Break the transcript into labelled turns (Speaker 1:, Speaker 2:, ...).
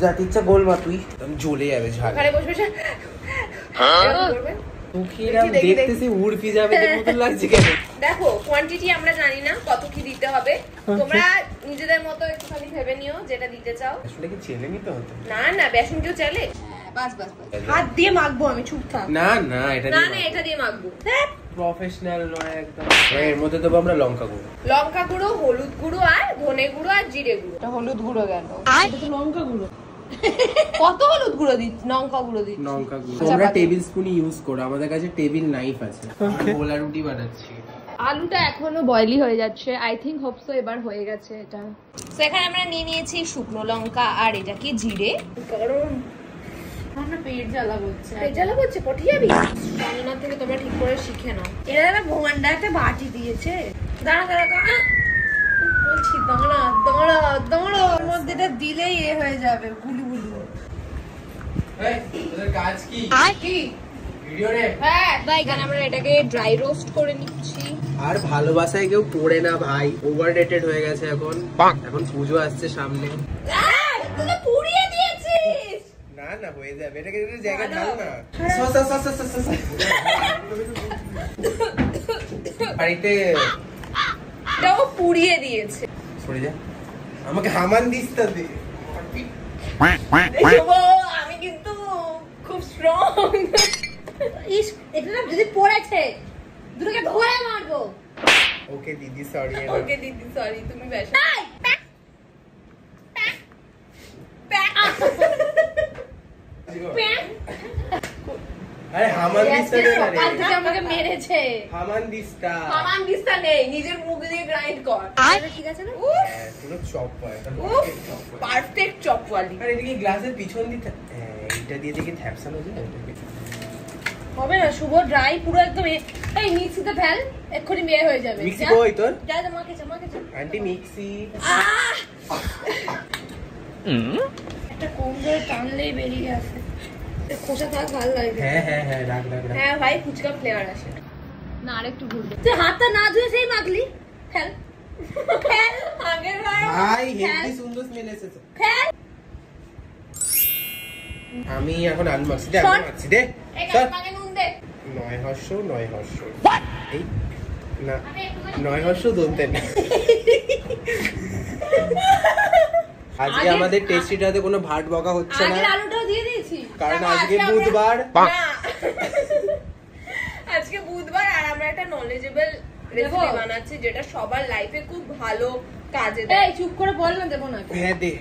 Speaker 1: যাতে ইচ্ছা গোল মা তুই জ্বলে যাবে ঝাল।
Speaker 2: ওখানে বসে বসে
Speaker 1: দেখতেছি উড়ফি যাবে মতন লাগছে কেন?
Speaker 2: দেখো কোয়ান্টিটি আমরা জানি না কত কি দিতে হবে, তোমরা নিজেদের মতো একটুখানি ভেবে নিও যেটা দিতে চাও।
Speaker 1: আসলে কি চেলে নিতে হতো?
Speaker 2: না না বেসন কেউ চালে, বাস বাস বাস হাত দিয়ে মাখবো আমি, চুপ থাক।
Speaker 1: না না এটা
Speaker 2: না না এটা দিয়ে মাখবো,
Speaker 1: প্রফেশনাল নয় একদম। এর মধ্যে দেবো আমরা লঙ্কা গুঁড়ো,
Speaker 2: লঙ্কা গুঁড়ো, হলুদ গুঁড়ো আর ধনে গুঁড়ো আর জিরে গুঁড়ো। এটা হলুদ গুঁড়ো কেন? এটা তো লঙ্কা গুঁড়ো। কত হলুদ গুঁড়ো দিচ্ছি, লঙ্কা গুঁড়ো দিচ্ছি।
Speaker 1: লঙ্কা গুঁড়ো তোমরা টেবিল স্পুন ইউজ করো, আমাদের কাছে টেবিল নাইফ আছে। গোলা রুটি বানাচ্ছি।
Speaker 2: আলুটা এখনো বয়লি হয়ে যাচ্ছে, আই থিংক হোপসো এবার হয়ে গেছে এটা। তো এখানে আমরা নিয়ে নিয়েছি শুকনো লঙ্কা আর এটা কি জিরে। গরম আমার পেট জ্বালা করছে, পেট জ্বালা করছে, পটি যাবি রান্না থেকে, তোমরা ঠিক করে শিখে নাও। এরা একটা ভোমান্ডা একটা বাটি দিয়েছে, দাঁড়া দাঁড়া বলছি, দাঁড়া দাঁড়া দাঁড়া, ওর মধ্যে এটা দিলেই এ হয়ে যাবে গুলু গুলু।
Speaker 1: কাজ কি
Speaker 2: কি
Speaker 1: ভিডিও রে?
Speaker 2: হ্যাঁ এখানে আমরা এটাকে ড্রাই রোস্ট করে নিচ্ছি।
Speaker 1: আর ভালোবাসায় কেউ পড়ে না ভাই, ওভার রেটেড হয়ে গেছে এখন। এখন পুজো আসছে সামনে।
Speaker 2: তুই তো পুড়িয়ে দিয়েছিস।
Speaker 1: না না হয়ে যাবে, এটাকে একটা জায়গা দাও না। বাড়িতে
Speaker 2: এটাও পুড়িয়ে দিয়েছে।
Speaker 1: সরে যা, আমাকে হামান দিস তা দে।
Speaker 2: আমি কিন্তু খুব স্ট্রং। ইস এটা না যদি পড়েছে দুটোকে ধরে মারবো।
Speaker 1: ওকে দিদি সরি।
Speaker 2: ওকে দিদি সরি, তুমি বেশ
Speaker 1: আরে হামান দিস্তা দে না রে।
Speaker 2: সকাল থেকে আমাকে মেরেছে।
Speaker 1: হামান দিস্তা।
Speaker 2: হামান দিস্তা নেই, নিজের মুখ দিয়ে গ্রাইন্ড কর। ঠিক আছে না?
Speaker 1: হ্যাঁ পুরো চপ হয়।
Speaker 2: পারফেক্ট চপওয়ালি।
Speaker 1: আর এদিকে গ্লাসের পিছন দিতে এইটা দিয়ে দেখি থ্যাপসানো যায়।
Speaker 2: হবে না শুভ, ড্রাই পুরো একদম। এই মিক্সিতে ফেল, এক্ষুনি বের হয়ে যাবে।
Speaker 1: মিক্সি কই তোর?
Speaker 2: যা যা মাকে যা মাকে যা।
Speaker 1: Aunty mixie.
Speaker 2: একটা কোন ধরে টানলেই বেরিয়ে আসে, খোসা থাক ভালো লাগে।
Speaker 1: হ্যাঁ হ্যাঁ হ্যাঁ রাখ রাখ রাখ।
Speaker 2: হ্যাঁ ভাই ফুচকা ফ্লেভার আসে না, আরেকটু ঘুরবে। তুই হাতটা না ধুয়ে সেই মাখলি, ফেল ফেল আগের বার
Speaker 1: ভাই হেভি সুন্দর স্মেল এসেছে।
Speaker 2: ফেল।
Speaker 1: আমি এখন আলু মাখছি দে, আলু মাখছি দে।
Speaker 2: এই গাছ মাগে নুন দে।
Speaker 1: নয় হর্ষ এই না নয় হর্ষ দন্তে না। আজকে আমাদের টেস্টিটাতে কোনো ভাট বকা হচ্ছে না।
Speaker 2: আগের আলুটাও দিয়ে দিয়েছি
Speaker 1: কারণ আজকে বুধবার।
Speaker 2: আজকে বুধবার আর আমরা একটা নলেজেবল রেসিপি বানাচ্ছি যেটা সবার লাইফে খুব ভালো কাজে দেয়। এই চুপ করে বল না, দেব না।
Speaker 1: হ্যাঁ দে।